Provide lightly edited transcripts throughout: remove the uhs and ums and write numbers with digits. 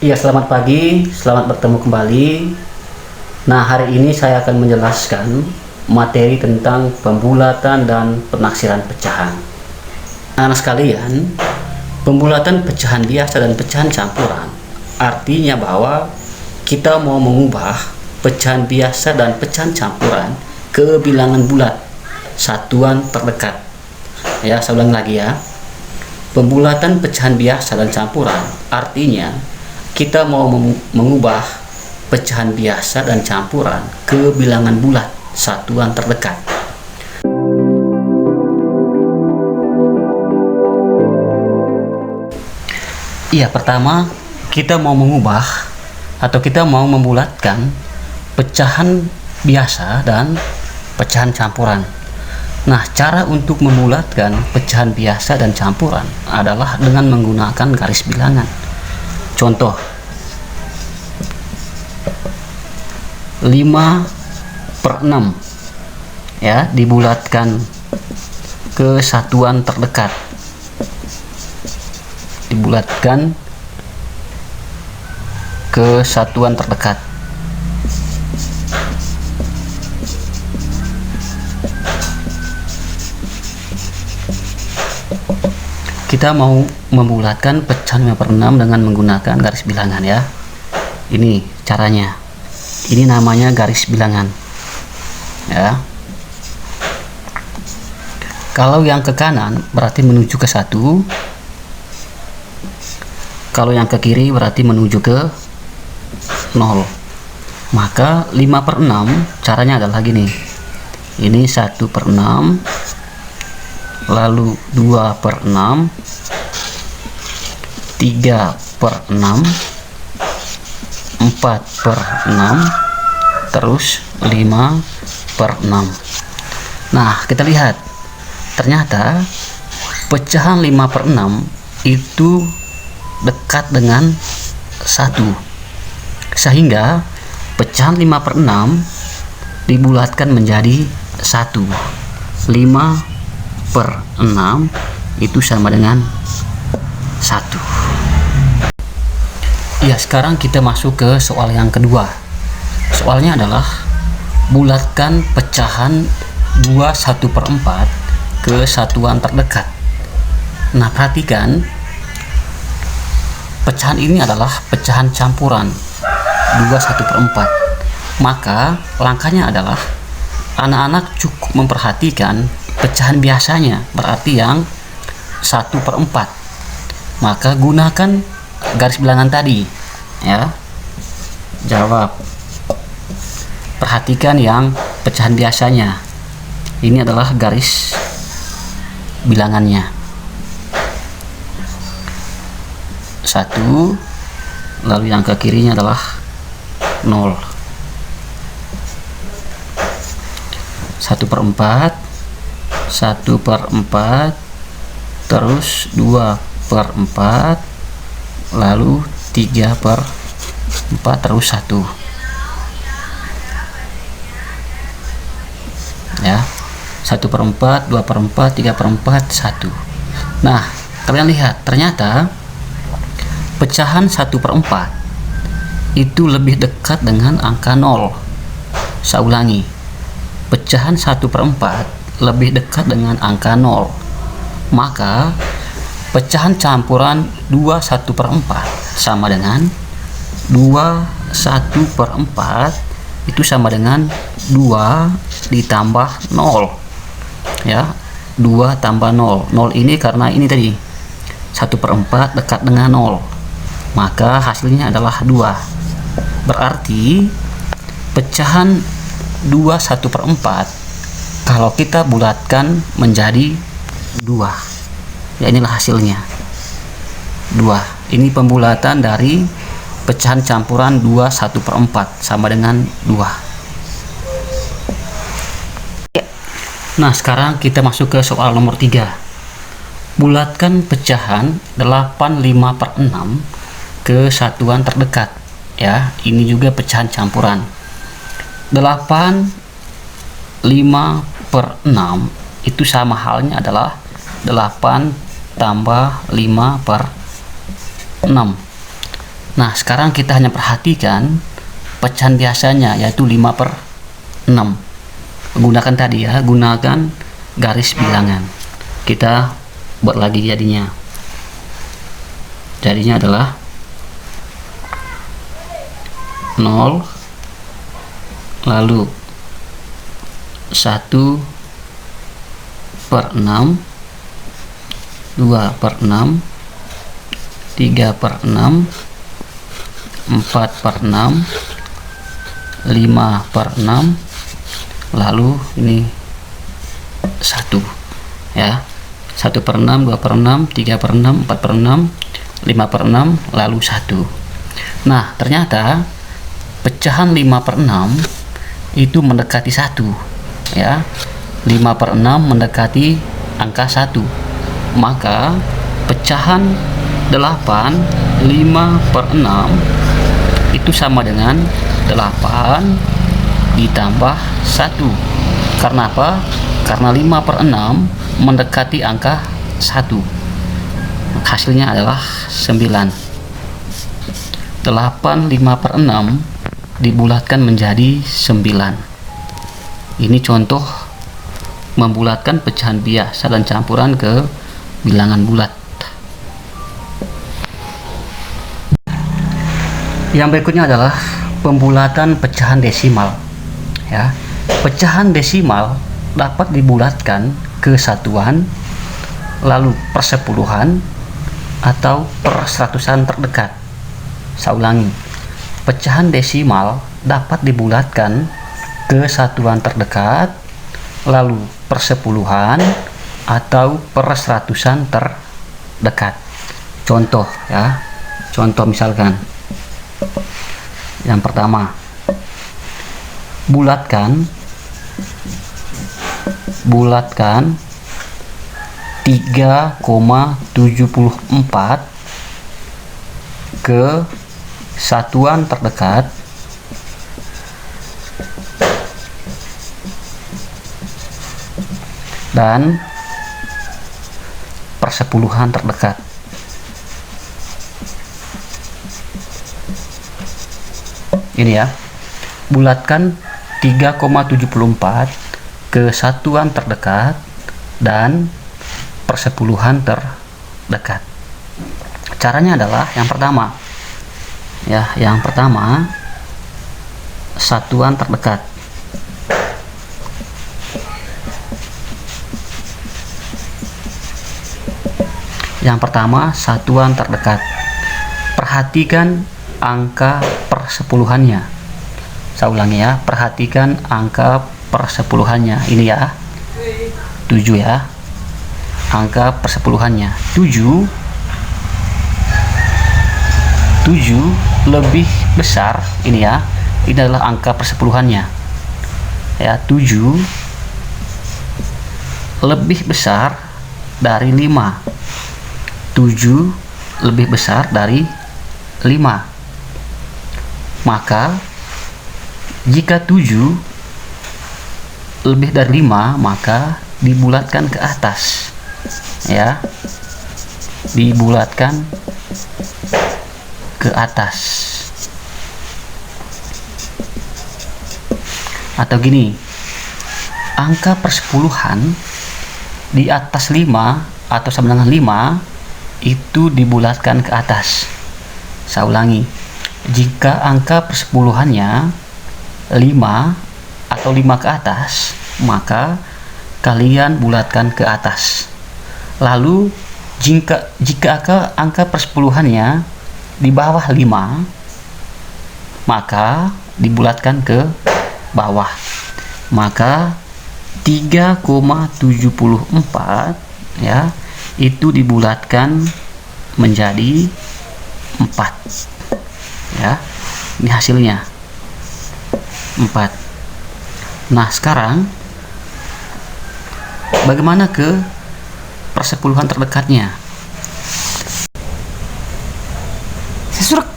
Iya, selamat pagi, selamat bertemu kembali. Nah, hari ini saya akan menjelaskan materi tentang pembulatan dan penaksiran pecahan. Anak sekalian, pembulatan pecahan biasa dan pecahan campuran artinya bahwa kita mau mengubah pecahan biasa dan pecahan campuran ke bilangan bulat, satuan terdekat. Ya, saya ulang lagi ya. Pembulatan pecahan biasa dan campuran artinya kita mau mengubah pecahan biasa dan campuran ke bilangan bulat, satuan terdekat. Iya, pertama kita mau mengubah atau kita mau membulatkan pecahan biasa dan pecahan campuran. Nah, cara untuk membulatkan pecahan biasa dan campuran adalah dengan menggunakan garis bilangan. Contoh 5/6 ya, dibulatkan ke satuan terdekat, dibulatkan ke satuan terdekat. Kita mau membulatkan pecahan 5/6 dengan menggunakan garis bilangan ya. Ini caranya. Ini namanya garis bilangan. Ya. Kalau yang ke kanan berarti menuju ke 1. Kalau yang ke kiri berarti menuju ke 0. Maka 5/6 caranya adalah gini. Ini 1/6, lalu 2/6, 3/6, 4/6, terus 5/6. Nah, kita lihat ternyata pecahan 5/6 itu dekat dengan 1, sehingga pecahan 5/6 dibulatkan menjadi 1. 5/6 itu sama dengan 1. Ya, sekarang kita masuk ke soal yang kedua. Soalnya adalah bulatkan pecahan 2/1/4 ke satuan terdekat. Nah, perhatikan pecahan ini adalah pecahan campuran 2/1/4. Maka langkahnya adalah anak-anak cukup memperhatikan pecahan biasanya, berarti yang 1/4. Maka gunakan garis bilangan tadi ya. Jawab. Perhatikan yang pecahan biasanya. Ini adalah garis bilangannya. 1, lalu yang ke kirinya adalah 0. 1/4, 1/4, terus 2/4, lalu 3/4, terus 1 ya. 1/4, 2/4, 3/4, 1. Nah, kalian lihat ternyata pecahan 1/4 itu lebih dekat dengan angka 0. Saya ulangi, pecahan 1/4 lebih dekat dengan angka 0. Maka pecahan campuran 2/1/4 sama dengan 2/1/4 itu sama dengan 2 ditambah 0 ya. 2 tambah 0. 0 ini karena ini tadi 1/4 dekat dengan 0, maka hasilnya adalah 2. Berarti pecahan 2/1/4 kalau kita bulatkan menjadi 2. Ya, inilah hasilnya 2. Ini pembulatan dari pecahan campuran 2/1/4 sama dengan 2. Nah, sekarang kita masuk ke soal nomor 3. Bulatkan pecahan 8/5/6 ke satuan terdekat ya. Ini juga pecahan campuran. 8/5/6 itu sama halnya adalah 8 tambah 5/6. Nah, sekarang kita hanya perhatikan pecahan biasanya, yaitu 5/6. Gunakan tadi ya, gunakan garis bilangan. Kita buat lagi jadinya. Jadinya adalah 0, lalu 1/6, 2/6, 3/6, 4/6, 5/6, lalu ini 1 ya, 1/6, 2/6, 3/6, 4/6, 5/6, lalu 1. Nah, ternyata pecahan 5/6 itu mendekati 1 ya. 5/6 mendekati angka 1, maka pecahan 8 5/6 itu sama dengan 8 ditambah 1. Karena apa? Karena 5/6 mendekati angka 1. Hasilnya adalah 9. 8 5/6 dibulatkan menjadi 9. Ini contoh membulatkan pecahan biasa dan campuran ke bilangan bulat. Yang berikutnya adalah pembulatan pecahan desimal ya. Pecahan desimal dapat dibulatkan ke satuan, lalu persepuluhan, atau perseratusan terdekat. Saya ulangi, pecahan desimal dapat dibulatkan ke satuan terdekat, lalu persepuluhan, atau perseratusan terdekat. Contoh ya, contoh misalkan yang pertama, bulatkan 3,74 ke satuan terdekat dan persepuluhan terdekat. Ini ya, bulatkan 3,74 ke satuan terdekat dan persepuluhan terdekat. Caranya adalah yang pertama ya, yang pertama satuan terdekat. Yang pertama satuan terdekat. Perhatikan angka persepuluhannya. Saya ulangi ya, perhatikan angka persepuluhannya. Ini ya, 7 ya, angka persepuluhannya 7 lebih besar. Ini ya, ini adalah angka persepuluhannya ya. 7 lebih besar dari 5. 7 lebih besar dari 5. Maka jika 7 lebih dari 5, maka dibulatkan ke atas ya, dibulatkan ke atas. Atau gini, angka persepuluhan di atas 5 atau sama dengan 5 itu dibulatkan ke atas. Saya ulangi, jika angka persepuluhannya 5 atau 5 ke atas, maka kalian bulatkan ke atas. Lalu jika angka persepuluhannya di bawah 5, maka dibulatkan ke bawah. Maka 3,74 ya, itu dibulatkan menjadi 4 ya. Ini hasilnya 4. Nah, sekarang bagaimana ke persepuluhan terdekatnya?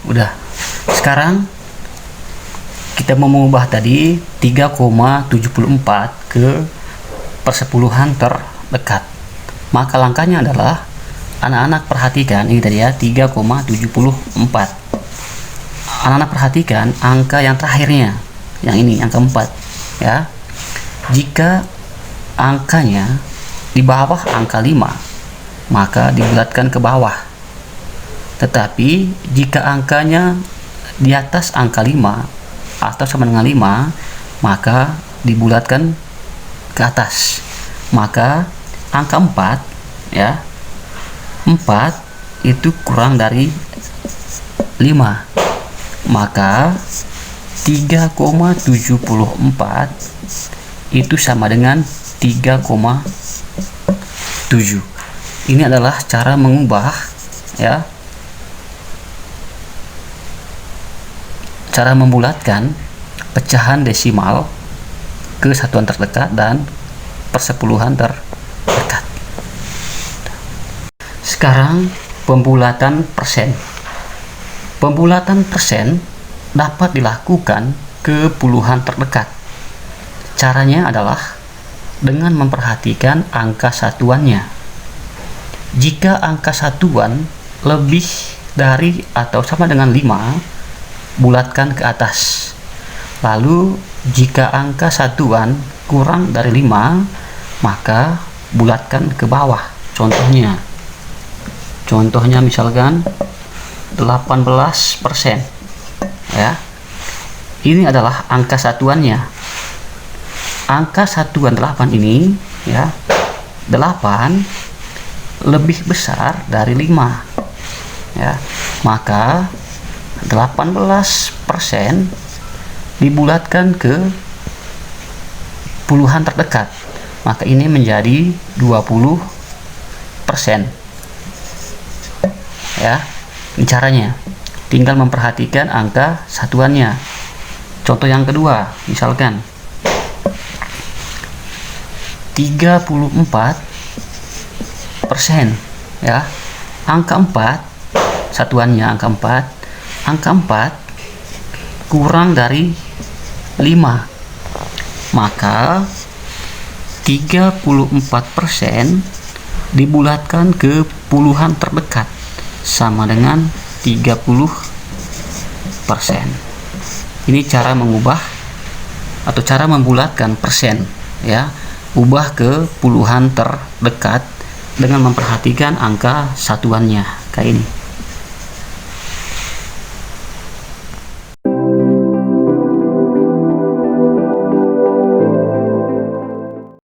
Udah. Sekarang kita mau mengubah tadi 3,74 ke persepuluhan terdekat. Maka langkahnya adalah anak-anak perhatikan ini tadi ya, 3,74. Anak-anak perhatikan angka yang terakhirnya, yang ini angka 4 ya. Jika angkanya di bawah angka 5, maka dibulatkan ke bawah. Tetapi jika angkanya di atas angka 5 atau sama dengan 5, maka dibulatkan ke atas. Maka angka 4 ya, 4 itu kurang dari 5, maka 3,74 itu sama dengan 3,7. Ini adalah cara mengubah ya, cara membulatkan pecahan desimal ke satuan terdekat dan persepuluhan terdekat. Sekarang pembulatan persen. Pembulatan persen dapat dilakukan ke puluhan terdekat. Caranya adalah dengan memperhatikan angka satuannya. Jika angka satuan lebih dari atau sama dengan 5, bulatkan ke atas. Lalu jika angka satuan kurang dari 5, maka bulatkan ke bawah. Contohnya misalkan 18% ya. Ini adalah angka satuannya. Angka satuan 8 ini ya, 8 lebih besar dari 5 ya, maka 18% dibulatkan ke puluhan terdekat, maka ini menjadi 20% ya. Ini caranya, tinggal memperhatikan angka satuannya. Contoh yang kedua, misalkan 34% ya. Angka 4 satuannya, angka 4 kurang dari 5, maka 34% dibulatkan ke puluhan terdekat sama dengan 30%. Ini cara mengubah atau cara membulatkan persen ya, ubah ke puluhan terdekat dengan memperhatikan angka satuannya kayak ini.